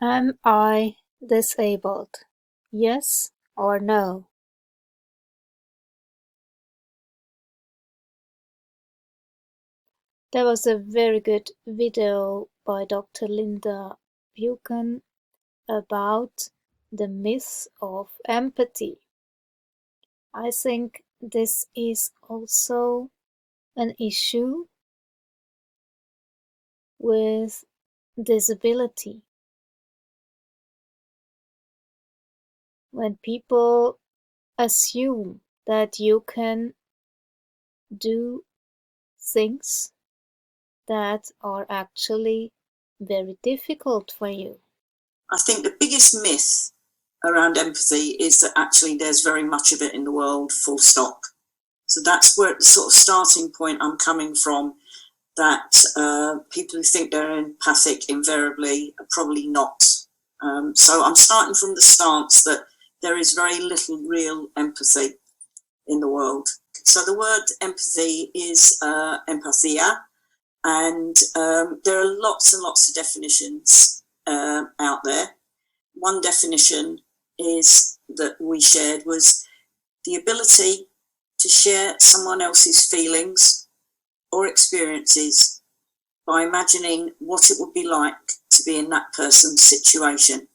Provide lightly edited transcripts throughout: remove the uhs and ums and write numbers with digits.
Am I disabled? Yes or no? There was a very good video by Dr. Linda Buchan about the myth of empathy. I think this is also an issue with disability. When people assume that you can do things that are actually very difficult for you. I think the biggest myth around empathy is that actually there's very much of it in the world, full stop. So that's where the sort of starting point I'm coming from, that people who think they're empathic invariably are probably not. So I'm starting from the stance that there is very little real empathy in the world. So the word empathy is empathia, and there are lots and lots of definitions out there. One definition is that we shared was the ability to share someone else's feelings or experiences by imagining what it would be like to be in that person's situation.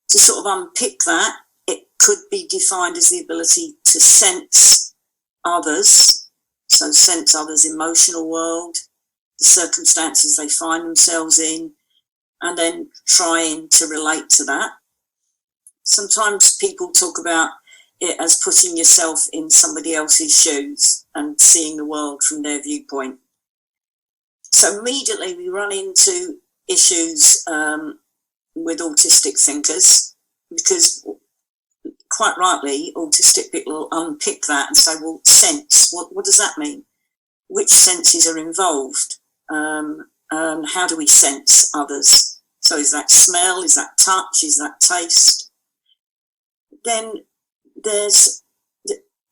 To sort of unpick that, it could be defined as the ability to sense others, so sense others' emotional world, the circumstances they find themselves in, and then trying to relate to that. Sometimes people talk about it as putting yourself in somebody else's shoes and seeing the world from their viewpoint. So immediately we run into issues with autistic thinkers, because quite rightly autistic people unpick that and say, well, sense, what does that mean? Which senses are involved? How do we sense others? So is that smell, is that touch, is that taste? Then there's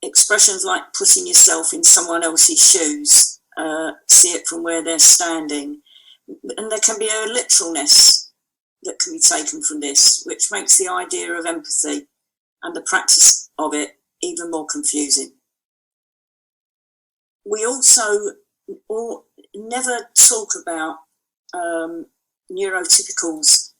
expressions like putting yourself in someone else's shoes, see it from where they're standing. And there can be a literalness that can be taken from this, which makes the idea of empathy and the practice of it even more confusing. We also never talk about neurotypicals'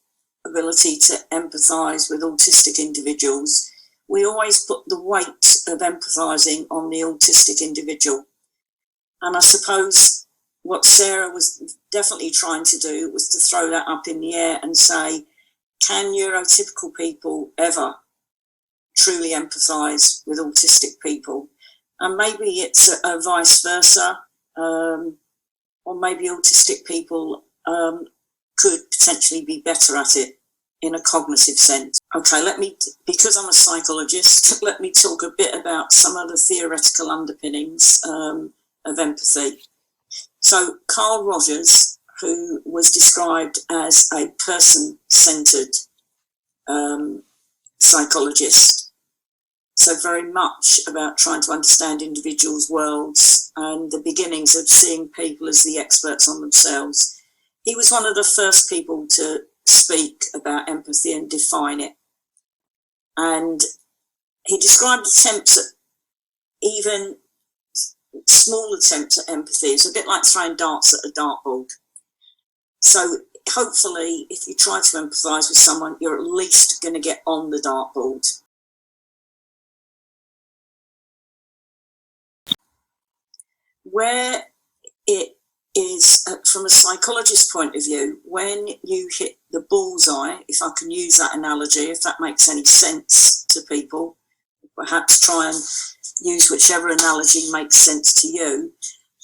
ability to empathise with autistic individuals. We always put the weight of empathising on the autistic individual. And I suppose what Sarah was definitely trying to do was to throw that up in the air and say, can neurotypical people ever truly empathise with autistic people? And maybe it's a vice versa, or maybe autistic people could potentially be better at it in a cognitive sense. Okay, because I'm a psychologist, let me talk a bit about some of the theoretical underpinnings of empathy. So Carl Rogers, who was described as a person-centred psychologist, so very much about trying to understand individuals' worlds and the beginnings of seeing people as the experts on themselves. He was one of the first people to speak about empathy and define it. And he described attempts at even small attempts at empathy. It's a bit like throwing darts at a dartboard. So hopefully, if you try to empathise with someone, you're at least going to get on the dartboard. Where it is, from a psychologist's point of view, when you hit the bullseye, if I can use that analogy, if that makes any sense to people, perhaps try and use whichever analogy makes sense to you.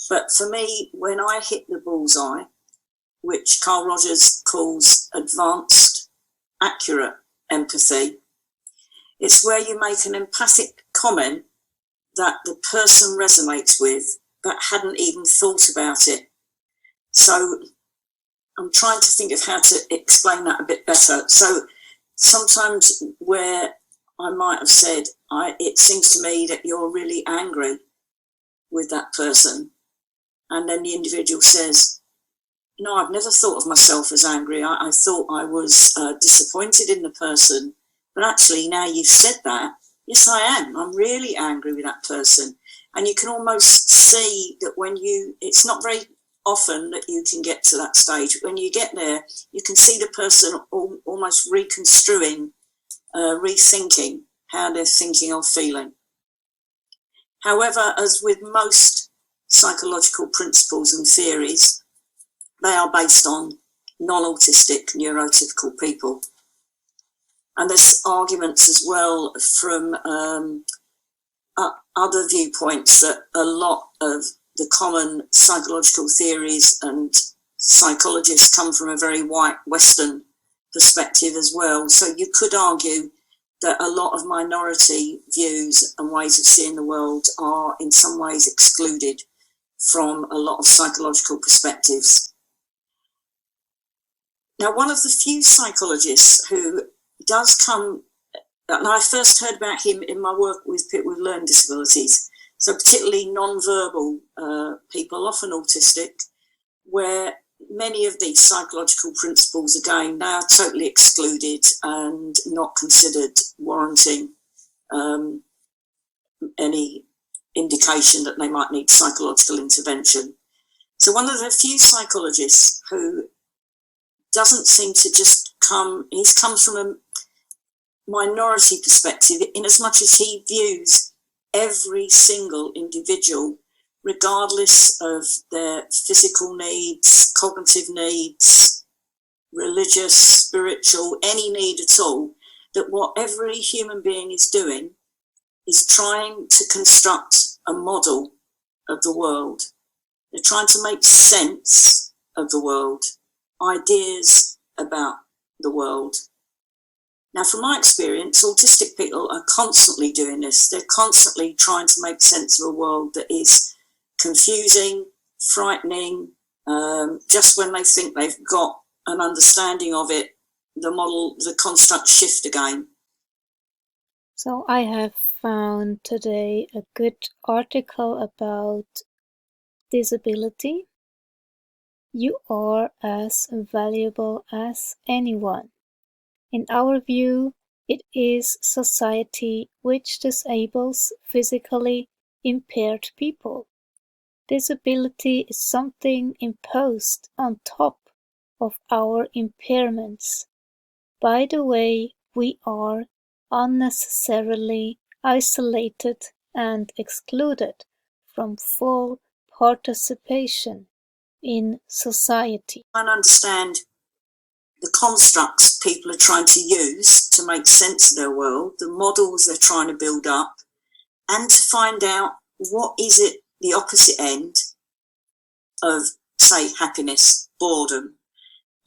But for me, when I hit the bullseye, which Carl Rogers calls advanced, accurate empathy, it's where you make an empathic comment that the person resonates with, but hadn't even thought about it. So I'm trying to think of how to explain that a bit better. So sometimes where I might have said, it seems to me that you're really angry with that person. And then the individual says, no, I've never thought of myself as angry. I thought I was disappointed in the person. But actually, now you've said that, yes, I am. I'm really angry with that person. And you can almost see that when it's not very often that you can get to that stage. When you get there, you can see the person almost reconstruing, rethinking how they're thinking or feeling. However, as with most psychological principles and theories, they are based on non-autistic neurotypical people. And there's arguments as well from other viewpoints that a lot of the common psychological theories and psychologists come from a very white Western perspective as well. So you could argue that a lot of minority views and ways of seeing the world are in some ways excluded from a lot of psychological perspectives. Now, one of the few psychologists who does come, and I first heard about him in my work with people with learning disabilities, so particularly non-verbal people, often autistic, where many of these psychological principles, again, they are totally excluded and not considered warranting any indication that they might need psychological intervention. So one of the few psychologists who doesn't seem to just he's come from a minority perspective in as much as he views every single individual, regardless of their physical needs, cognitive needs, religious, spiritual, any need at all, that what every human being is doing is trying to construct a model of the world. They're trying to make sense of the world, ideas about the world. Now, from my experience, autistic people are constantly doing this. They're constantly trying to make sense of a world that is confusing, frightening. Just when they think they've got an understanding of it, the construct shift again. So I have found today a good article about disability. You are as valuable as anyone. In our view, it is society which disables physically impaired people. Disability is something imposed on top of our impairments. By the way, we are unnecessarily isolated and excluded from full participation in society. I understand the constructs people are trying to use to make sense of their world, the models they're trying to build up, and to find out what is it the opposite end of, say, happiness, boredom.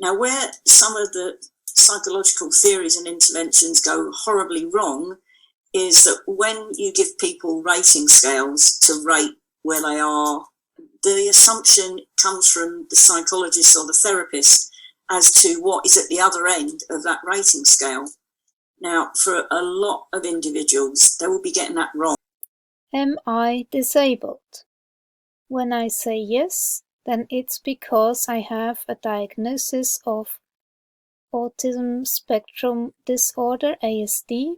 Now, where some of the psychological theories and interventions go horribly wrong is that when you give people rating scales to rate where they are, the assumption comes from the psychologist or the therapist as to what is at the other end of that rating scale. Now, for a lot of individuals, they will be getting that wrong. Am I disabled? When I say yes, then it's because I have a diagnosis of autism spectrum disorder, ASD,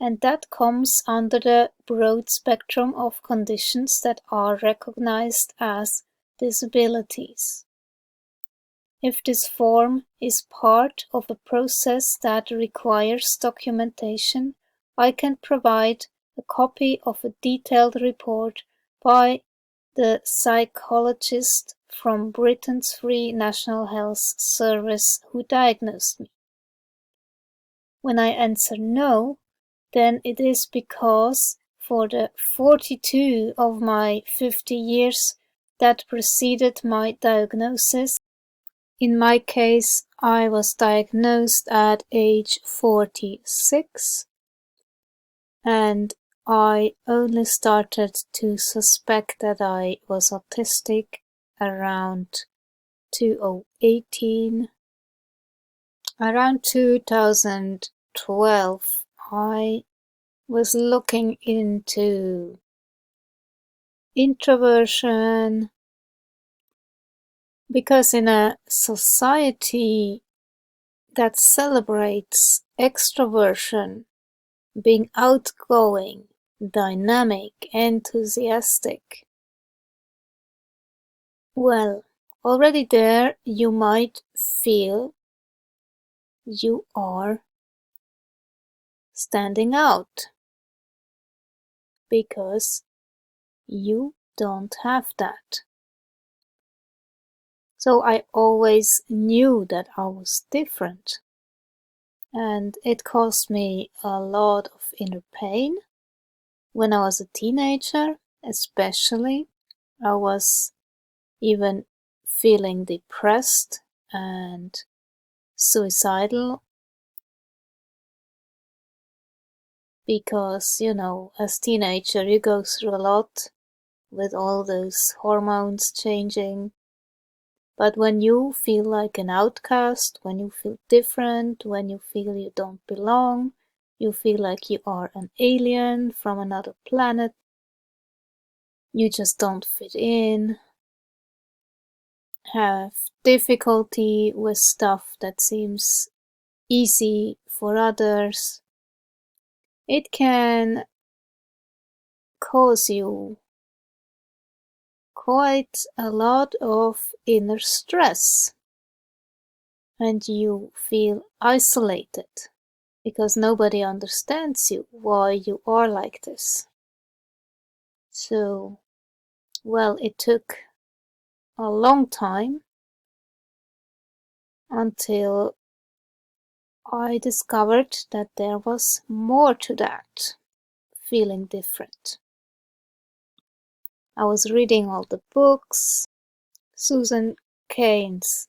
and that comes under the broad spectrum of conditions that are recognized as disabilities. If this form is part of a process that requires documentation, I can provide a copy of a detailed report by the psychologist from Britain's Free National Health Service who diagnosed me. When I answer no, then it is because for the 42 of my 50 years that preceded my diagnosis, in my case, I was diagnosed at age 46, and I only started to suspect that I was autistic around 2018. Around 2012, I was looking into introversion, Because in a society that celebrates extroversion, being outgoing, dynamic, enthusiastic, well, already there you might feel you are standing out because you don't have that. So I always knew that I was different, and it caused me a lot of inner pain. When I was a teenager, especially, I was even feeling depressed and suicidal because, as teenager you go through a lot with all those hormones changing. But when you feel like an outcast, when you feel different, when you feel you don't belong, you feel like you are an alien from another planet, you just don't fit in, have difficulty with stuff that seems easy for others, it can cause you quite a lot of inner stress, and you feel isolated because nobody understands you, why you are like this. So, well, it took a long time until I discovered that there was more to that feeling different. I was reading all the books, Susan Cain's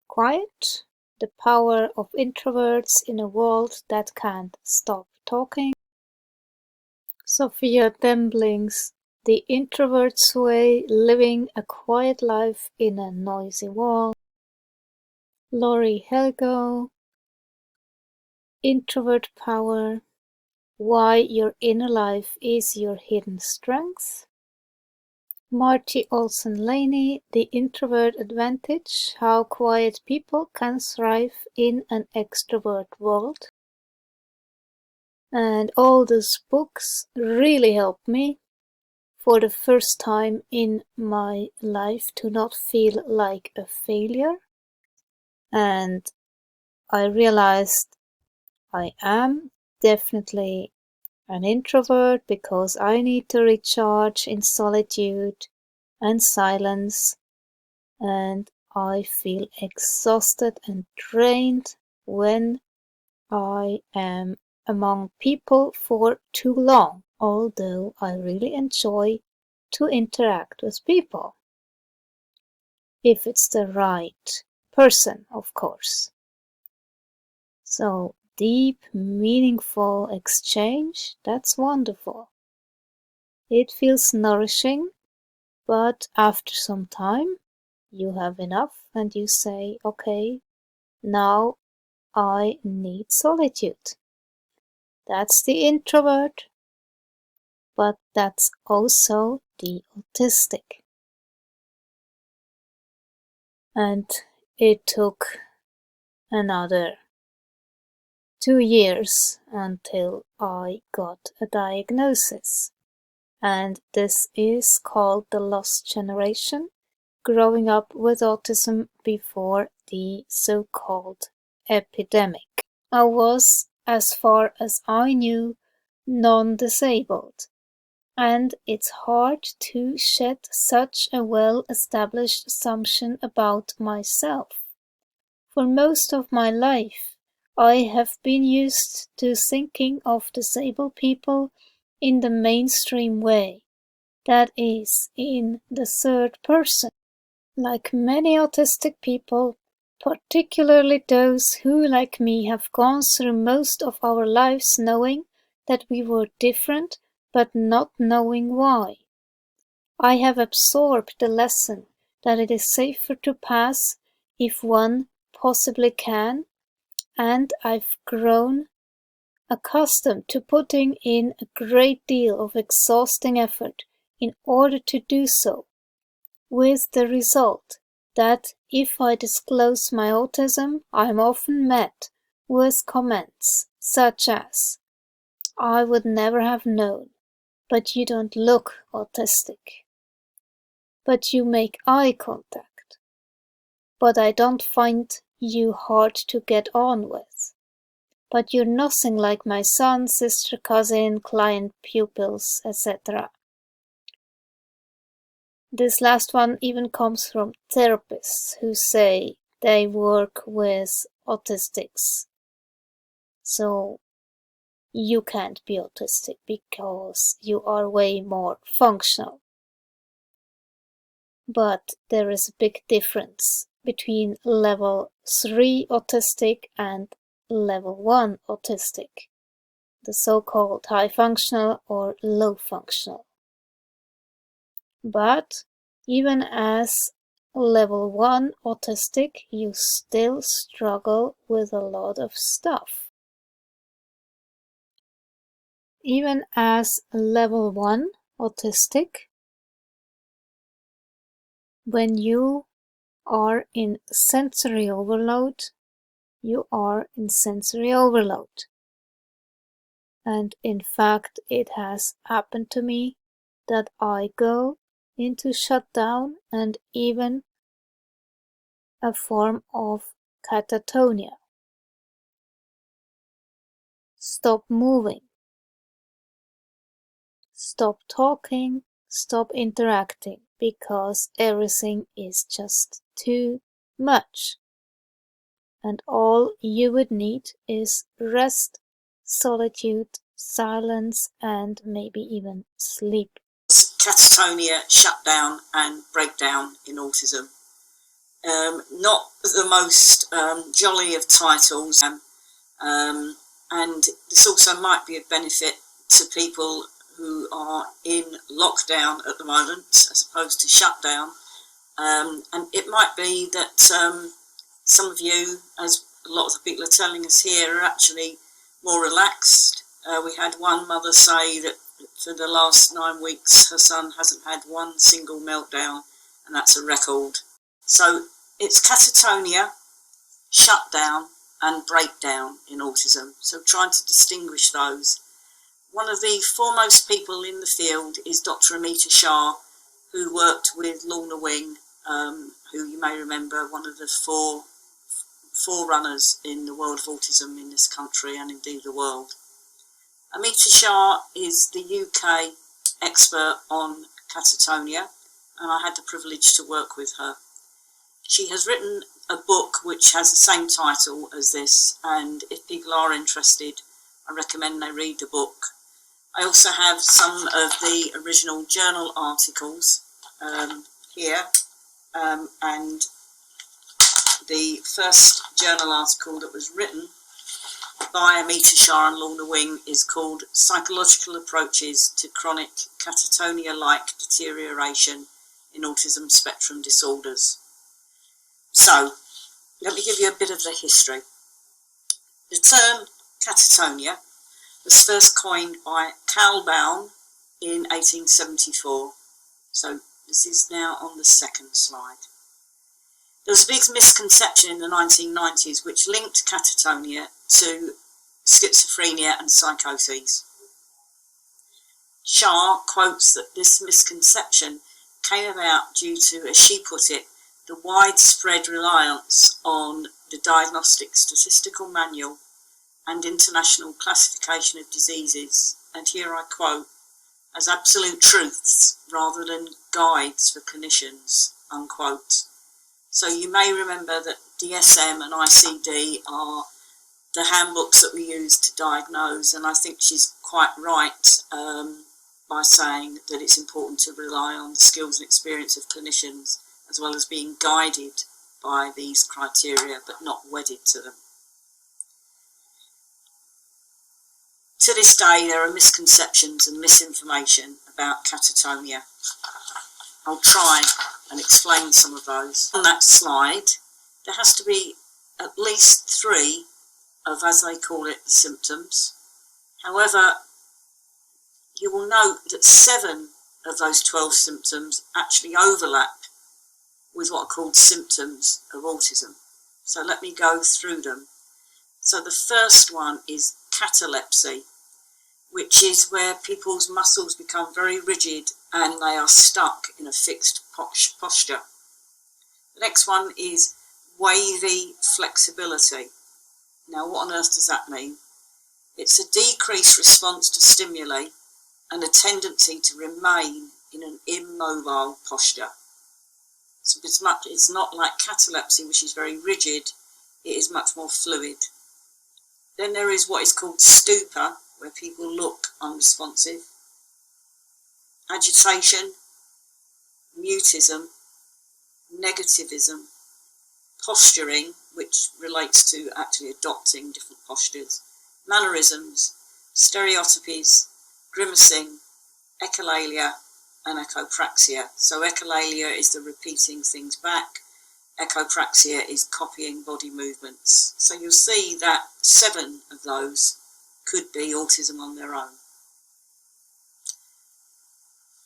Quiet, The Power of Introverts in a World That Can't Stop Talking, Sophia Dembling's The Introvert's Way, Living a Quiet Life in a Noisy World, Laurie Helgo, Introvert Power, Why Your Inner Life is Your Hidden Strength, Marty Olson-Laney, The Introvert Advantage, How Quiet People Can Thrive in an Extrovert World. And all those books really helped me for the first time in my life to not feel like a failure. And I realized I am definitely an introvert because I need to recharge in solitude and silence, and I feel exhausted and drained when I am among people for too long, although I really enjoy to interact with people. If it's the right person, of course. So deep, meaningful exchange, that's wonderful. It feels nourishing, but after some time, you have enough and you say, okay, now I need solitude. That's the introvert, but that's also the autistic. And it took another 2 years until I got a diagnosis. And this is called the lost generation, growing up with autism before the so-called epidemic. I was, as far as I knew, non-disabled, and it's hard to shed such a well-established assumption about myself. For most of my life, I have been used to thinking of disabled people in the mainstream way, that is, in the third person. Like many autistic people, particularly those who, like me, have gone through most of our lives knowing that we were different, but not knowing why. I have absorbed the lesson that it is safer to pass if one possibly can, and I've grown accustomed to putting in a great deal of exhausting effort in order to do so, with the result that if I disclose my autism, I'm often met with comments such as, "I would never have known, but you don't look autistic. But you make eye contact. But I don't find you hard to get on with. But you're nothing like my son, sister, cousin, client, pupils, etc." This last one even comes from therapists who say they work with autistics. So you can't be autistic because you are way more functional. But there is a big difference between level 3 autistic and level 1 autistic, the so-called high functional or low functional. But even as level 1 autistic, you still struggle with a lot of stuff. Even as level 1 autistic, when you are in sensory overload, you are in sensory overload. And in fact, it has happened to me that I go into shutdown and even a form of catatonia. Stop moving, stop talking, stop interacting, because everything is just too much. And all you would need is rest, solitude, silence, and maybe even sleep. Catatonia, shutdown and breakdown in autism. Not the most jolly of titles, and this also might be of benefit to people who are in lockdown at the moment as opposed to shutdown, and it might be that some of you, as a lot of the people are telling us here, are actually more relaxed. We had one mother say that for the last 9 weeks her son hasn't had one single meltdown, and that's a record. So it's catatonia, shutdown and breakdown in autism, so trying to distinguish those. One of the foremost people in the field is Dr. Amita Shah, who worked with Lorna Wing, who you may remember, one of the forerunners in the world of autism in this country and indeed the world. Amita Shah is the UK expert on catatonia, and I had the privilege to work with her. She has written a book which has the same title as this, and if people are interested, I recommend they read the book. I also have some of the original journal articles here, and the first journal article that was written by Amita Shah and Lorna Wing is called Psychological Approaches to Chronic Catatonia-like Deterioration in Autism Spectrum Disorders. So, let me give you a bit of the history. The term catatonia was first coined by Carl Baum in 1874. So, this is now on the second slide. There was a big misconception in the 1990s which linked catatonia to schizophrenia and psychoses. Shah quotes that this misconception came about due to, as she put it, the widespread reliance on the Diagnostic Statistical Manual and International Classification of Diseases, and here I quote, as absolute truths rather than guides for clinicians, unquote. So you may remember that DSM and ICD are the handbooks that we use to diagnose, and I think she's quite right by saying that it's important to rely on the skills and experience of clinicians as well as being guided by these criteria but not wedded to them. To this day there are misconceptions and misinformation about catatonia. I'll try and explain some of those. On that slide there has to be at least 3 of, as they call it, the symptoms. However, you will note that 7 of those 12 symptoms actually overlap with what are called symptoms of autism. So let me go through them. So the first one is catalepsy, which is where people's muscles become very rigid and they are stuck in a fixed posture. The next one is wavy flexibility. Now, what on earth does that mean? It's a decreased response to stimuli and a tendency to remain in an immobile posture. So it's not like catalepsy, which is very rigid. It is much more fluid. Then there is what is called stupor, where people look unresponsive. Agitation, mutism, negativism, posturing, which relates to actually adopting different postures, mannerisms, stereotypies, grimacing, echolalia, and echopraxia. So echolalia is the repeating things back. Echopraxia is copying body movements. So you'll see that 7 of those could be autism on their own.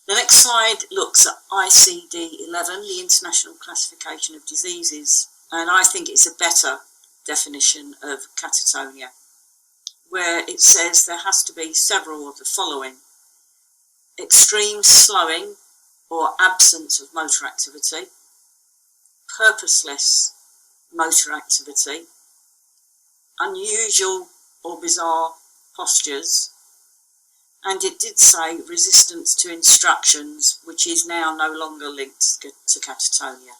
The next slide looks at ICD-11, the International Classification of Diseases, and I think it's a better definition of catatonia, where it says there has to be several of the following: extreme slowing or absence of motor activity, purposeless motor activity, unusual or bizarre postures, and it did say resistance to instructions, which is now no longer linked to catatonia.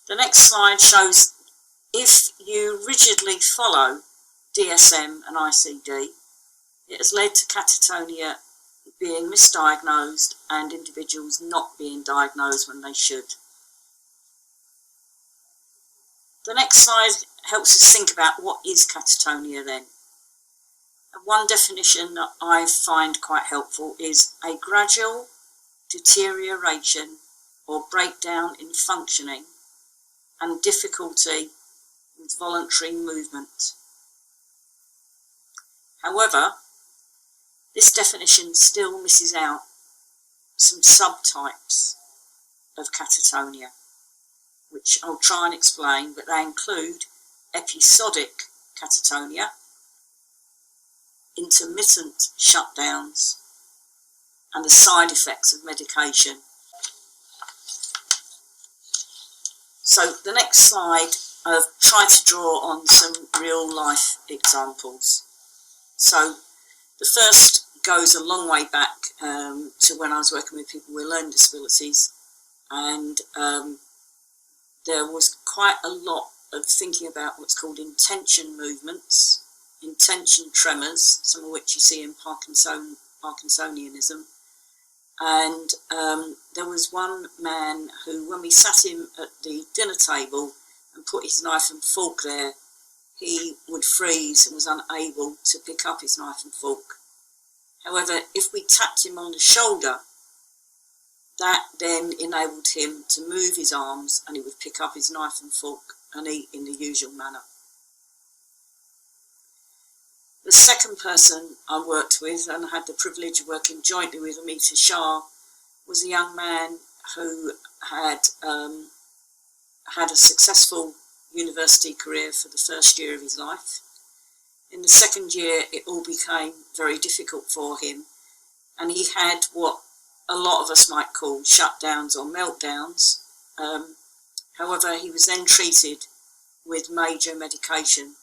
The next slide shows if you rigidly follow DSM and ICD, it has led to catatonia being misdiagnosed and individuals not being diagnosed when they should. The next slide helps us think about what is catatonia then. And one definition that I find quite helpful is a gradual deterioration or breakdown in functioning and difficulty with voluntary movement. However, this definition still misses out some subtypes of catatonia, which I'll try and explain, but they include episodic catatonia, intermittent shutdowns, and the side effects of medication. So the next slide, I've tried to draw on some real life examples. So the first goes a long way back to when I was working with people with learning disabilities, and there was quite a lot of thinking about what's called intention movements, intention tremors, some of which you see in Parkinsonianism. And there was one man who, when we sat him at the dinner table and put his knife and fork there, he would freeze and was unable to pick up his knife and fork. However, if we tapped him on the shoulder, that then enabled him to move his arms and he would pick up his knife and fork and eat in the usual manner. The second person I worked with and had the privilege of working jointly with Amita Shah was a young man who had had a successful university career for the first year of his life. In the second year, it all became very difficult for him, and he had what a lot of us might call shutdowns or meltdowns. However, he was then treated with major medication,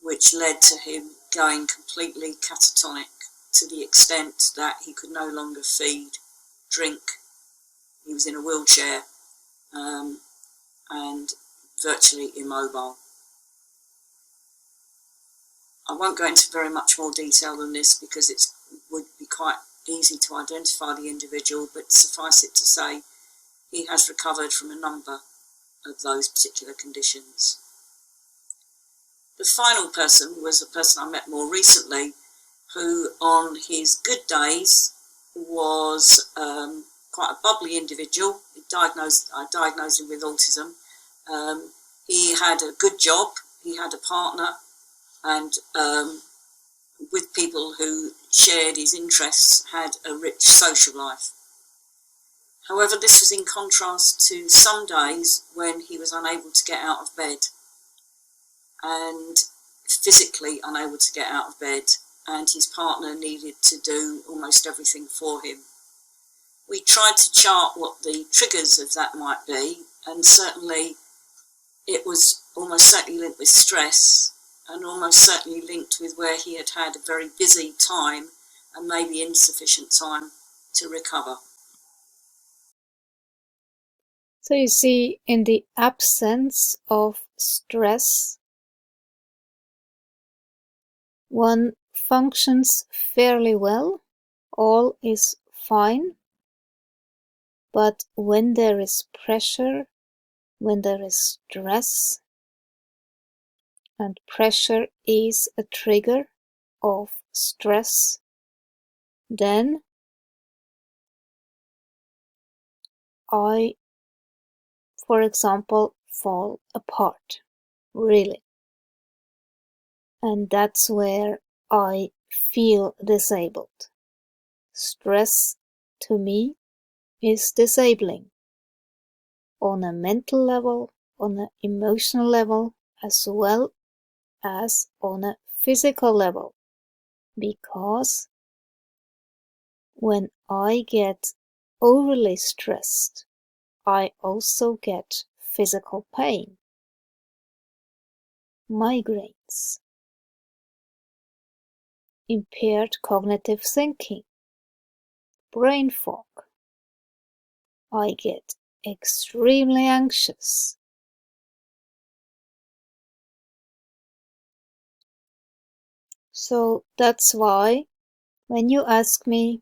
which led to him going completely catatonic to the extent that he could no longer feed, drink. He was in a wheelchair and virtually immobile. I won't go into very much more detail than this because it would be quite easy to identify the individual, but suffice it to say he has recovered from a number of those particular conditions. The final person was a person I met more recently who on his good days was quite a bubbly individual. I diagnosed him with autism. He had a good job, he had a partner, and with people who shared his interests, had a rich social life. However, this was in contrast to some days when he was unable to get out of bed and physically unable to get out of bed, and his partner needed to do almost everything for him. We tried to chart what the triggers of that might be, and certainly it was almost certainly linked with stress, and almost certainly linked with where he had had a very busy time and maybe insufficient time to recover. So you see, in the absence of stress, one functions fairly well, all is fine, but when there is pressure, when there is stress, and pressure is a trigger of stress, then I, for example, fall apart, really. And that's where I feel disabled. Stress, to me, is disabling on a mental level, on an emotional level, as well as on a physical level. Because when I get overly stressed, I also get physical pain, migraines, impaired cognitive thinking, brain fog. I get extremely anxious. So that's why when you ask me,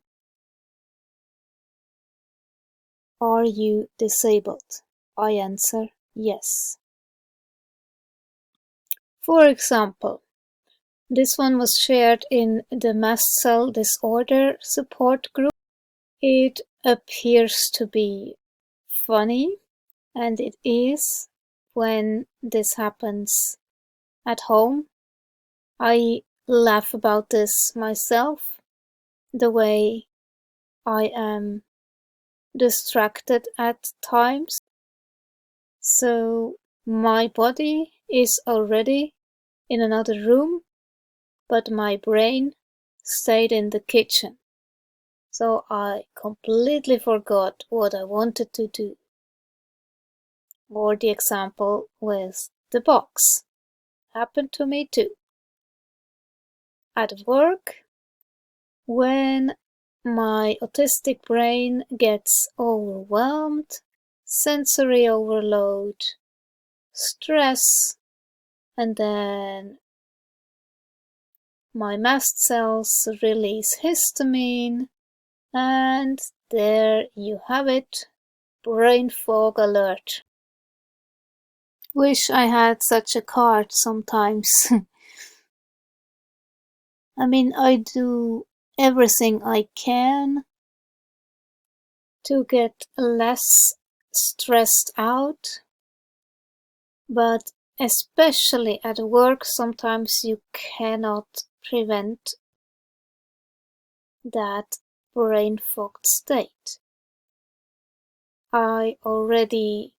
are you disabled? I answer yes. For example, this one was shared in the mast cell disorder support group. It appears to be funny, and it is when this happens at home. I laugh about this myself, the way I am distracted at times. So my body is already in another room, but my brain stayed in the kitchen. So I completely forgot what I wanted to do. Or the example with the box. Happened to me too. At work, when my autistic brain gets overwhelmed, sensory overload, stress, and then my mast cells release histamine, and there you have it, brain fog alert. Wish I had such a card sometimes. I mean, I do everything I can to get less stressed out, but especially at work, sometimes you cannot prevent that brain fogged state. I already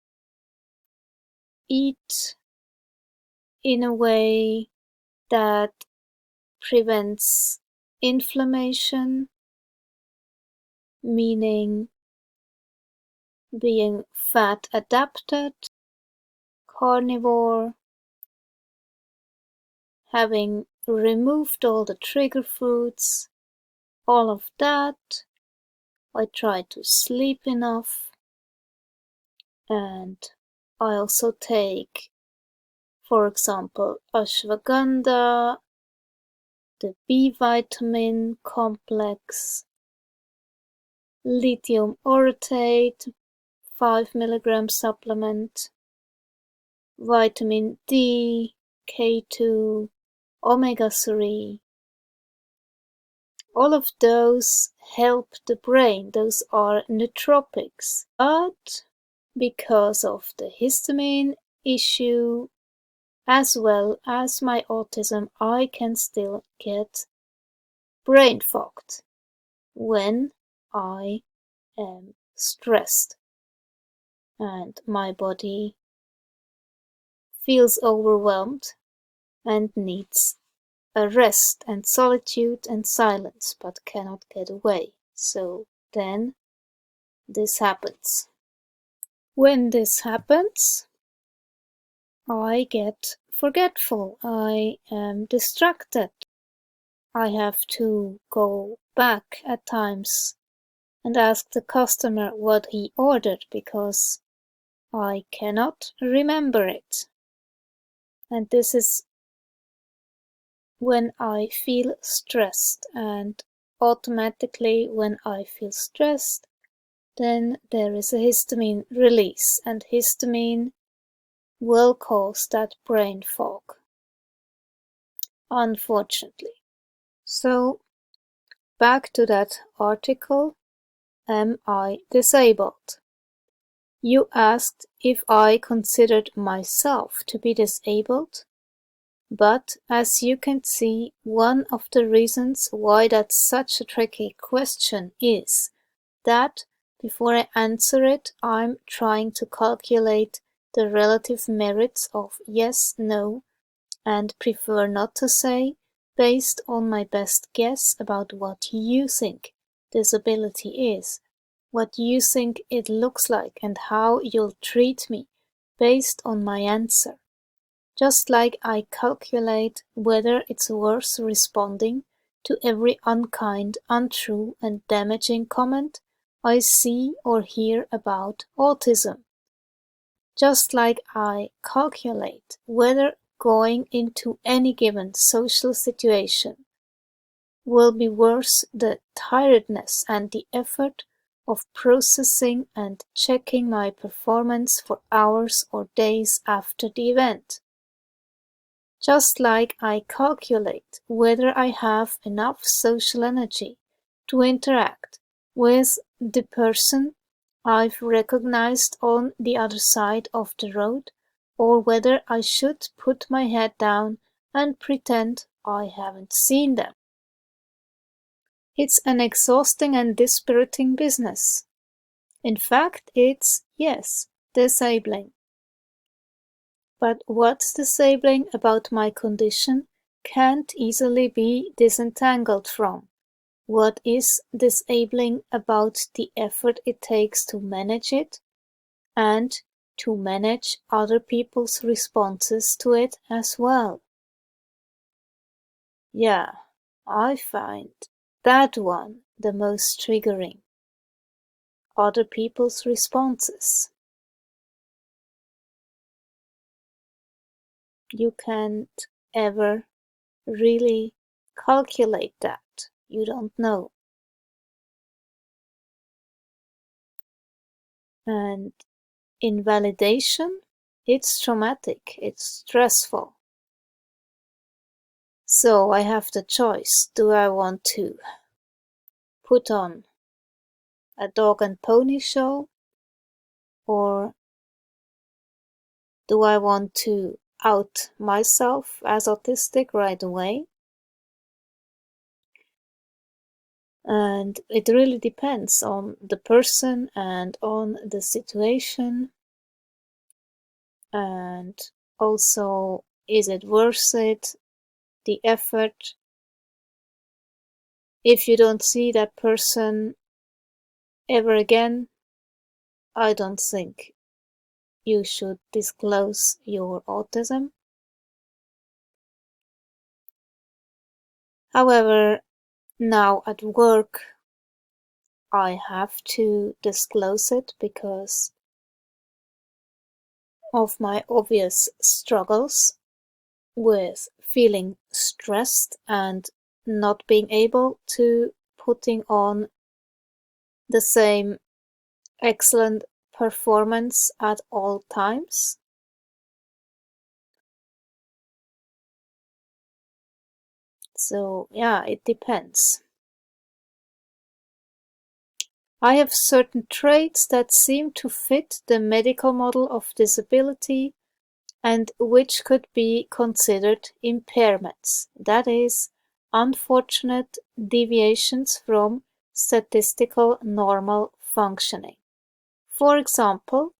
eat in a way that prevents inflammation, meaning being fat adapted, carnivore, having removed all the trigger foods, all of that. I try to sleep enough, and I also take, for example, ashwagandha, the B vitamin complex, lithium orotate, 5 milligram supplement, vitamin D, K2, omega-3. All of those help the brain. Those are nootropics. But because of the histamine issue, as well as my autism, I can still get brain fogged when I am stressed and my body feels overwhelmed and needs a rest and solitude and silence but cannot get away. So then this happens. When this happens, I get forgetful, I am distracted. I have to go back at times and ask the customer what he ordered because I cannot remember it. And this is when I feel stressed, and automatically when I feel stressed, then there is a histamine release, and histamine will cause that brain fog, unfortunately. So back to that article, am I disabled? You asked if I considered myself to be disabled, but as you can see, one of the reasons why that's such a tricky question is that before I answer it, I'm trying to calculate the relative merits of yes, no, and prefer not to say, based on my best guess about what you think disability is, what you think it looks like, and how you'll treat me based on my answer. Just like I calculate whether it's worth responding to every unkind, untrue, and damaging comment I see or hear about autism. Just like I calculate whether going into any given social situation will be worth the tiredness and the effort of processing and checking my performance for hours or days after the event. Just like I calculate whether I have enough social energy to interact with the person I've recognized on the other side of the road, or whether I should put my head down and pretend I haven't seen them. It's an exhausting and dispiriting business. In fact, it's, yes, disabling. But what's disabling about my condition can't easily be disentangled from. What is disabling about the effort it takes to manage it and to manage other people's responses to it as well? Yeah, I find that one the most triggering. Other people's responses. You can't ever really calculate that. You don't know. And invalidation, it's traumatic, it's stressful. So I have the choice. Do I want to put on a dog and pony show, or do I want to out myself as autistic right away? And it really depends on the person and on the situation, and also, is it worth it, the effort? If you don't see that person ever again, I don't think you should disclose your autism. However, now at work, I have to disclose it because of my obvious struggles with feeling stressed and not being able to putting on the same excellent performance at all times. So yeah, it depends. I have certain traits that seem to fit the medical model of disability and which could be considered impairments, that is, unfortunate deviations from statistical normal functioning. For example,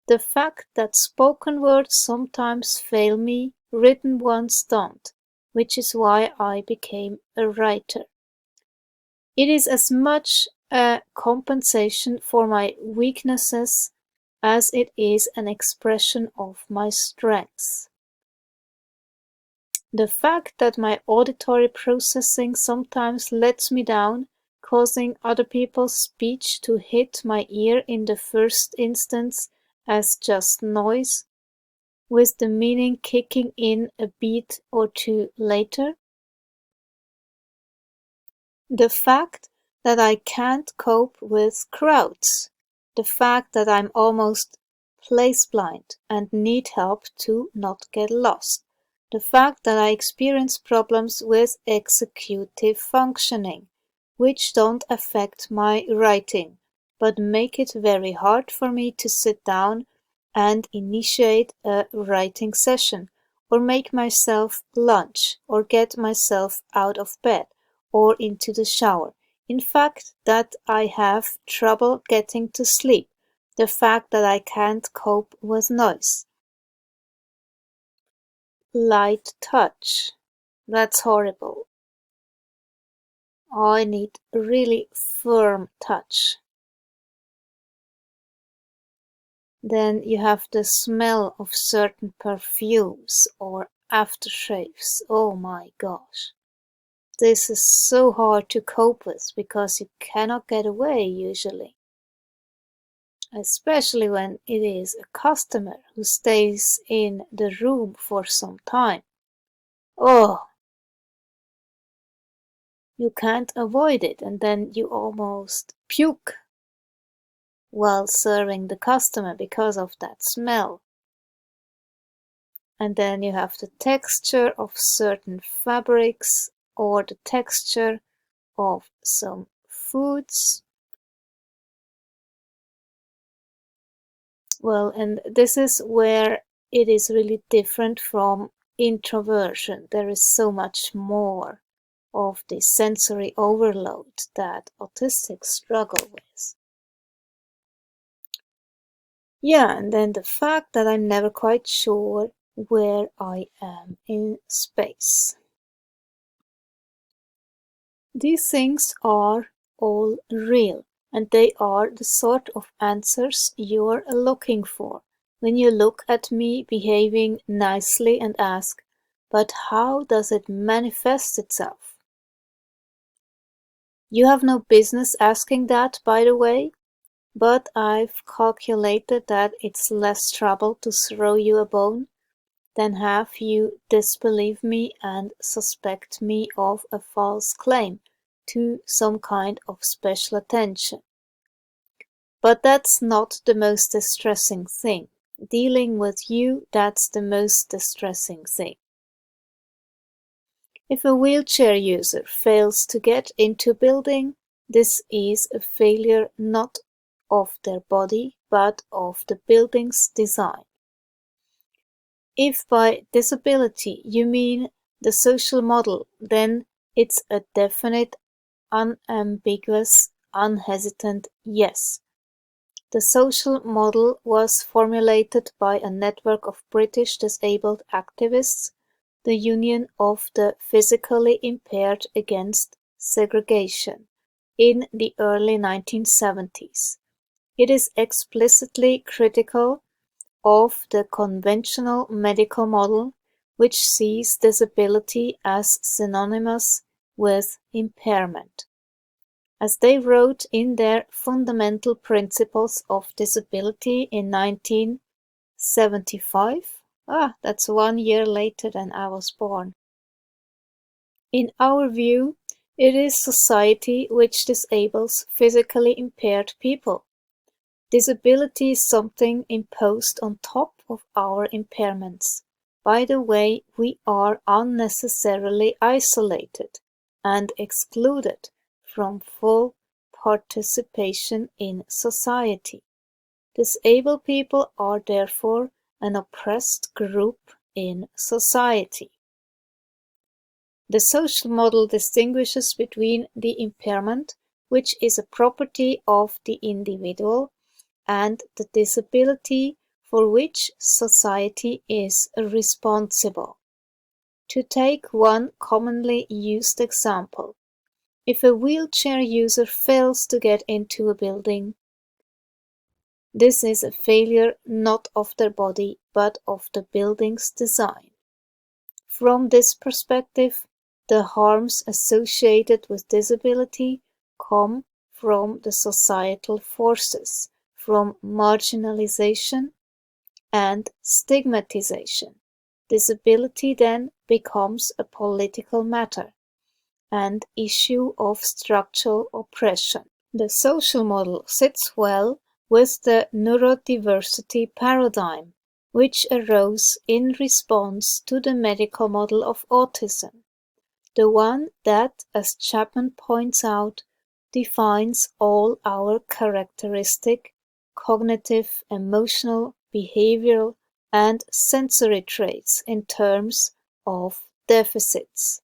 the fact that spoken words sometimes fail me, written ones don't, which is why I became a writer. It is as much a compensation for my weaknesses as it is an expression of my strengths. The fact that my auditory processing sometimes lets me down, causing other people's speech to hit my ear in the first instance as just noise, with the meaning kicking in a beat or two later. The fact that I can't cope with crowds. The fact that I'm almost place blind and need help to not get lost. The fact that I experience problems with executive functioning, which don't affect my writing, but make it very hard for me to sit down and initiate a writing session, or make myself lunch, or get myself out of bed, or into the shower. In fact, that I have trouble getting to sleep. The fact that I can't cope with noise. Light touch. That's horrible. I need really firm touch. Then you have the smell of certain perfumes or aftershaves. Oh my gosh. This is so hard to cope with because you cannot get away usually. Especially when it is a customer who stays in the room for some time. Oh, you can't avoid it, and then you almost puke while serving the customer because of that smell. And then you have the texture of certain fabrics or the texture of some foods. Well, and this is where it is really different from introversion. There is so much more of the sensory overload that autistics struggle with. Yeah, and then the fact that I'm never quite sure where I am in space. These things are all real, and they are the sort of answers you're looking for when you look at me behaving nicely and ask, but how does it manifest itself? You have no business asking that, by the way, but I've calculated that it's less trouble to throw you a bone than have you disbelieve me and suspect me of a false claim to some kind of special attention. But that's not the most distressing thing. Dealing with you, that's the most distressing thing. If a wheelchair user fails to get into a building, this is a failure not of their body, but of the building's design. If by disability you mean the social model, then it's a definite, unambiguous, unhesitant yes. The social model was formulated by a network of British disabled activists, the Union of the Physically Impaired Against Segregation, in the early 1970s. It is explicitly critical of the conventional medical model, which sees disability as synonymous with impairment. As they wrote in their Fundamental Principles of Disability in 1975, that's 1 year later than I was born. In our view, it is society which disables physically impaired people. Disability is something imposed on top of our impairments. By the way, we are unnecessarily isolated and excluded from full participation in society. Disabled people are therefore an oppressed group in society. The social model distinguishes between the impairment, which is a property of the individual, and the disability for which society is responsible. To take one commonly used example, if a wheelchair user fails to get into a building, this is a failure not of their body but of the building's design. From this perspective, the harms associated with disability come from the societal forces, from marginalization and stigmatization. Disability then becomes a political matter, an issue of structural oppression. The social model sits well with the neurodiversity paradigm, which arose in response to the medical model of autism, the one that, as Chapman points out, defines all our characteristic, cognitive, emotional, behavioral, and sensory traits in terms of deficits.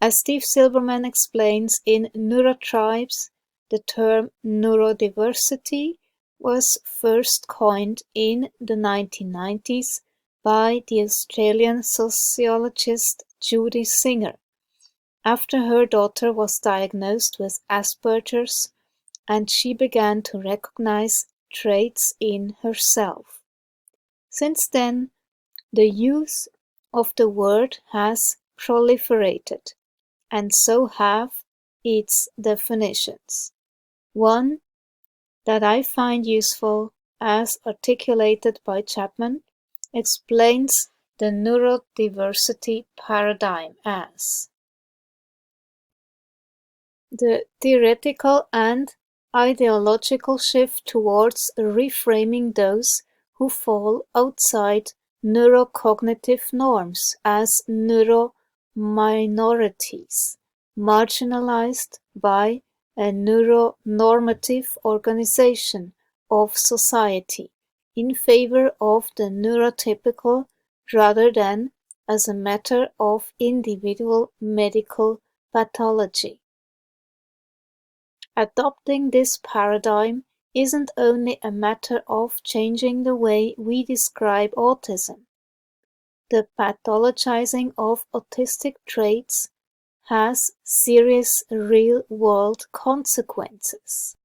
As Steve Silberman explains in Neurotribes, the term neurodiversity was first coined in the 1990s by the Australian sociologist Judy Singer, after her daughter was diagnosed with Asperger's and she began to recognize traits in herself. Since then, the use of the word has proliferated, and so have its definitions. One that I find useful, as articulated by Chapman, explains the neurodiversity paradigm as the theoretical and ideological shift towards reframing those who fall outside neurocognitive norms as neurominorities, marginalized by a neuronormative organization of society in favor of the neurotypical rather than as a matter of individual medical pathology. Adopting this paradigm isn't only a matter of changing the way we describe autism. The pathologizing of autistic traits has serious real-world consequences.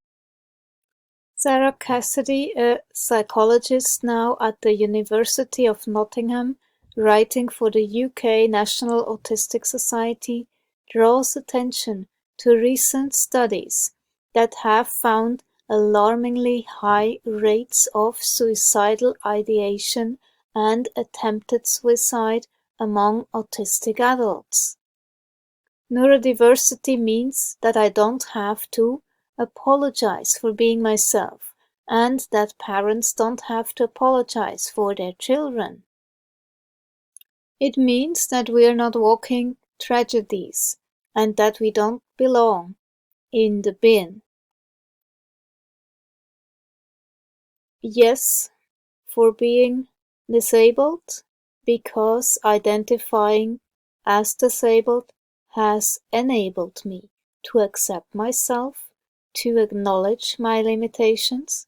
Sarah Cassidy, a psychologist now at the University of Nottingham, writing for the UK National Autistic Society, draws attention to recent studies that have found alarmingly high rates of suicidal ideation and attempted suicide among autistic adults. Neurodiversity means that I don't have to apologize for being myself, and that parents don't have to apologize for their children. It means that we are not walking tragedies, and that we don't belong in the bin. Yes, for being disabled, because identifying as disabled has enabled me to accept myself, to acknowledge my limitations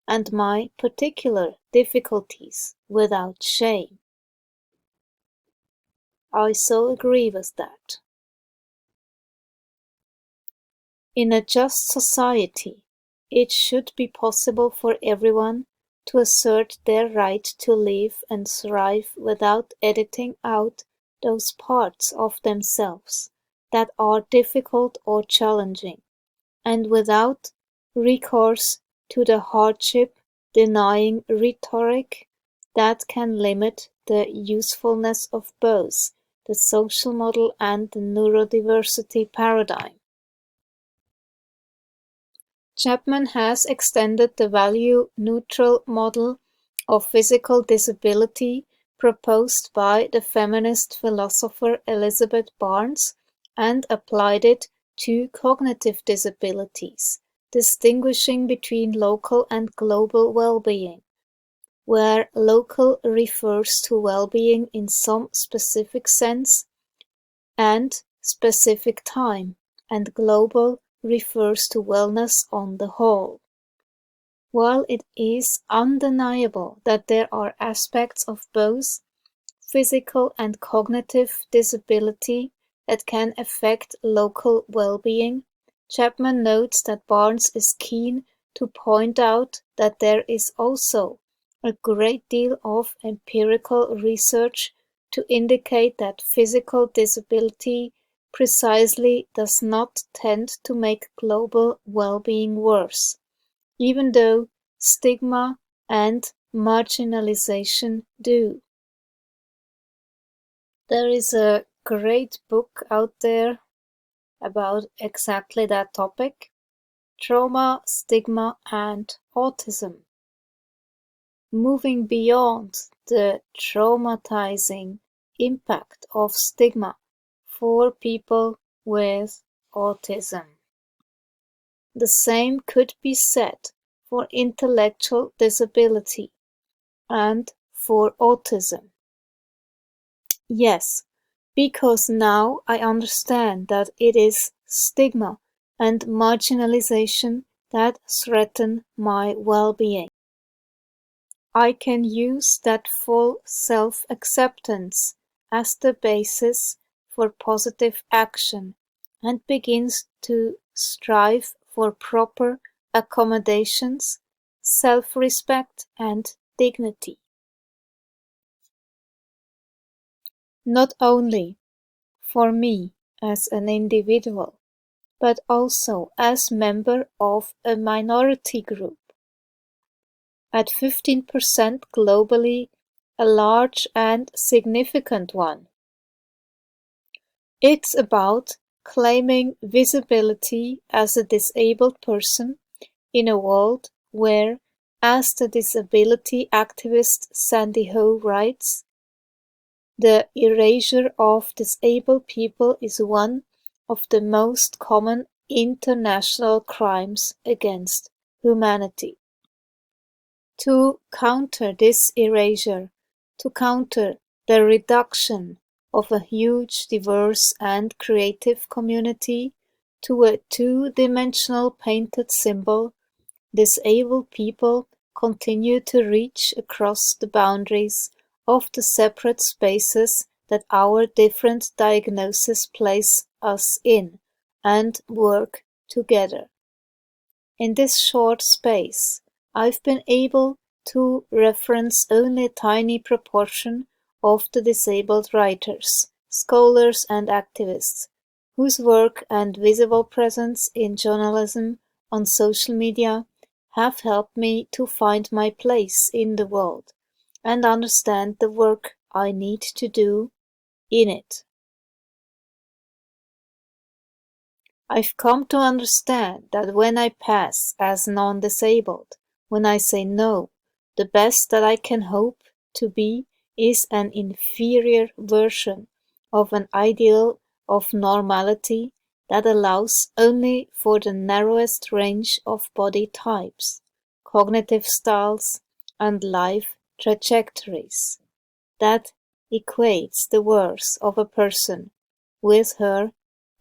and my particular difficulties without shame. I so agree with that. In a just society, it should be possible for everyone to assert their right to live and thrive without editing out those parts of themselves that are difficult or challenging, and without recourse to the hardship-denying rhetoric that can limit the usefulness of both the social model and the neurodiversity paradigm. Chapman has extended the value-neutral model of physical disability proposed by the feminist philosopher Elizabeth Barnes and applied it to cognitive disabilities, distinguishing between local and global well-being, where local refers to well-being in some specific sense and specific time, and global refers to wellness on the whole. While it is undeniable that there are aspects of both physical and cognitive disability that can affect local well-being, Chapman notes that Barnes is keen to point out that there is also a great deal of empirical research to indicate that physical disability precisely does not tend to make global well-being worse, even though stigma and marginalization do. There is a great book out there about exactly that topic: Trauma, Stigma, and Autism. Moving beyond the traumatizing impact of stigma for people with autism. The same could be said for intellectual disability and for autism. Yes, because now I understand that it is stigma and marginalization that threaten my well-being. I can use that full self-acceptance as the basis for positive action and begins to strive for proper accommodations, self-respect, and dignity. Not only for me as an individual, but also as member of a minority group. At 15% globally, a large and significant one. It's about claiming visibility as a disabled person in a world where, as the disability activist Sandy Ho writes, the erasure of disabled people is one of the most common international crimes against humanity. To counter this erasure, to counter the reduction of a huge, diverse, and creative community to a two-dimensional painted symbol, disabled people continue to reach across the boundaries of the separate spaces that our different diagnoses place us in, and work together. In this short space, I've been able to reference only a tiny proportion of the disabled writers, scholars, and activists whose work and visible presence in journalism, on social media, have helped me to find my place in the world and understand the work I need to do in it. I've come to understand that when I pass as non-disabled, when I say no, the best that I can hope to be is an inferior version of an ideal of normality that allows only for the narrowest range of body types, cognitive styles, and life trajectories, that equates the worth of a person with her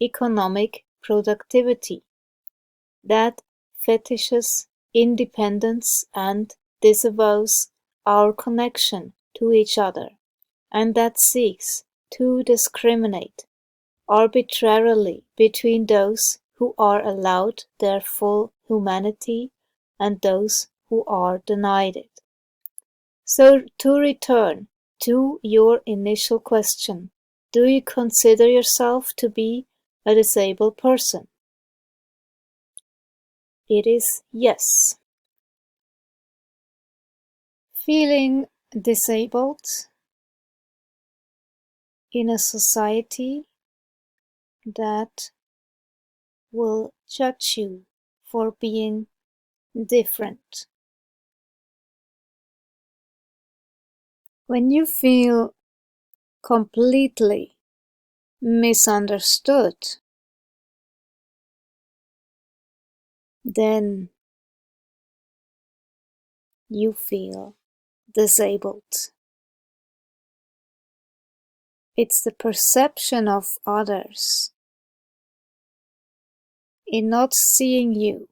economic productivity, that fetishes independence and disavows our connection to each other, and that seeks to discriminate arbitrarily between those who are allowed their full humanity and those who are denied it. So to return to your initial question, do you consider yourself to be a disabled person? It is yes. Feeling disabled in a society that will judge you for being different. When you feel completely misunderstood, then you feel disabled. It's the perception of others in not seeing you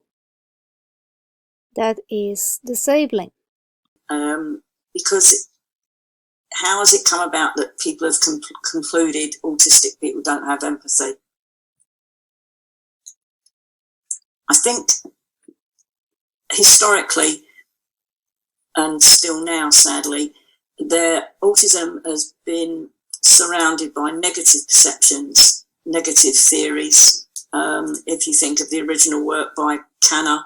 that is disabling. Because how has it come about that people have concluded autistic people don't have empathy? I think historically, and still now, sadly, their autism has been surrounded by negative perceptions, negative theories. If you think of the original work by Kanner,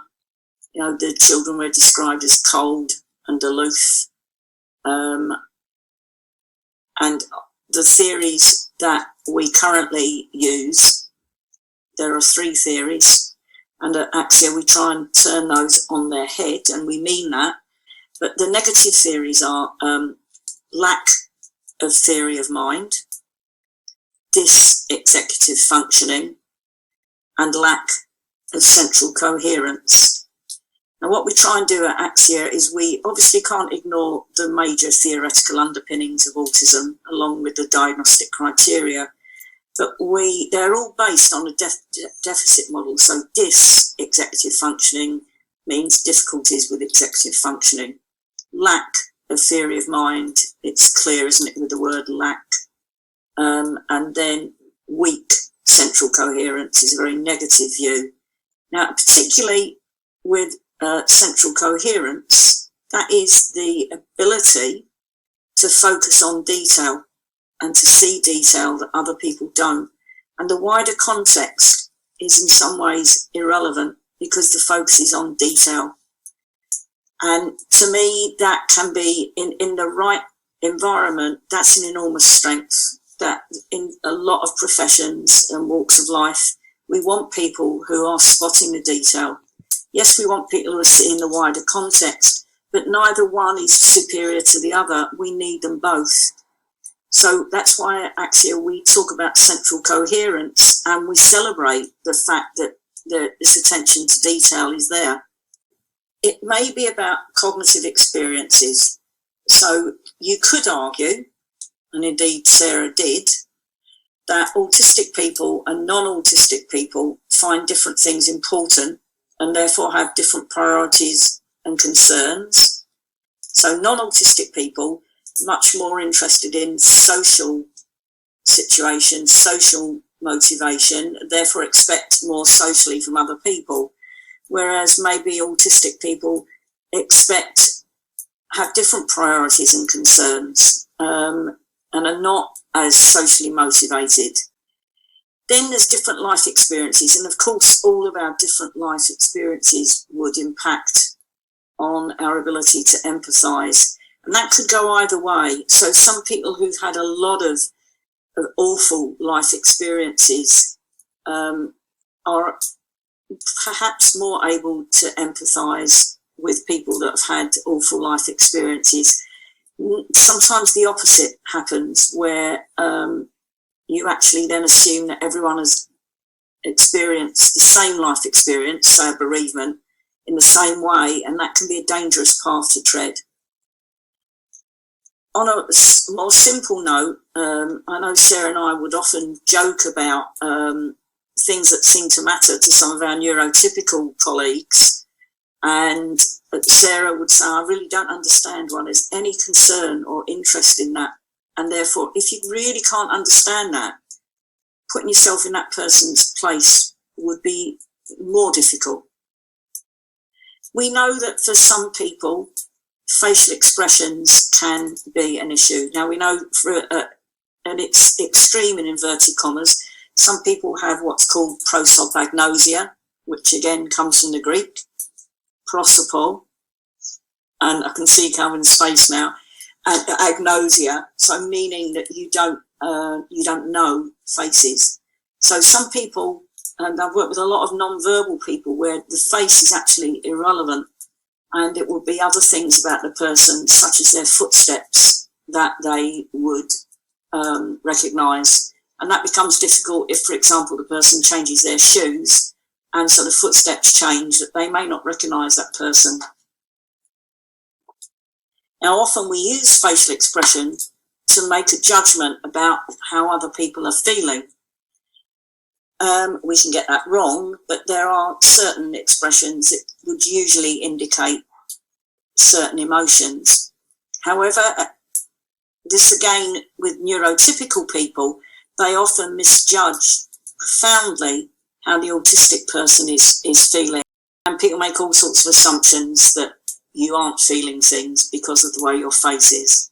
you know, the children were described as cold and aloof. And the theories that we currently use, there are 3 theories, and at Axia we try and turn those on their head, and we mean that. But the negative theories are lack of theory of mind, dis-executive functioning, and lack of central coherence. Now, what we try and do at Axia is we obviously can't ignore the major theoretical underpinnings of autism along with the diagnostic criteria, but they're all based on a deficit model. So dis-executive functioning means difficulties with executive functioning. Lack of theory of mind, it's clear, isn't it, with the word lack. And then weak central coherence is a very negative view. Now, particularly with central coherence, that is the ability to focus on detail and to see detail that other people don't. And the wider context is in some ways irrelevant because the focus is on detail. And to me, that can be, in the right environment, that's an enormous strength. That in a lot of professions and walks of life, we want people who are spotting the detail. Yes, we want people who are seeing the wider context, but neither one is superior to the other. We need them both. So that's why at Axia we talk about central coherence, and we celebrate the fact that this attention to detail is there. It may be about cognitive experiences. So you could argue, and indeed Sarah did, that autistic people and non-autistic people find different things important and therefore have different priorities and concerns. So non-autistic people, much more interested in social situations, social motivation, therefore expect more socially from other people. Whereas maybe autistic people have different priorities and concerns, and are not as socially motivated. Then there's different life experiences, and of course all of our different life experiences would impact on our ability to empathise, and that could go either way. So some people who've had a lot of awful life experiences are perhaps more able to empathise with people that have had awful life experiences. Sometimes the opposite happens, where you actually then assume that everyone has experienced the same life experience, say a bereavement, in the same way, and that can be a dangerous path to tread. On a more simple note, I know Sarah and I would often joke about things that seem to matter to some of our neurotypical colleagues, and Sarah would say, I really don't understand why there's any concern or interest in that, and therefore if you really can't understand that, putting yourself in that person's place would be more difficult. We know that for some people facial expressions can be an issue. Now we know and it's extreme in inverted commas, some people have what's called prosopagnosia, which again comes from the Greek, prosopo, and I can see Calvin's face now, and agnosia, so meaning that you don't know faces. So some people, and I've worked with a lot of non-verbal people where the face is actually irrelevant, and it will be other things about the person, such as their footsteps, that they would recognise. And that becomes difficult if, for example, the person changes their shoes and so the footsteps change, that they may not recognise that person. Now, often we use facial expression to make a judgment about how other people are feeling. We can get that wrong, but there are certain expressions that would usually indicate certain emotions. However, this again with neurotypical people, they often misjudge profoundly how the autistic person is feeling, and people make all sorts of assumptions that you aren't feeling things because of the way your face is.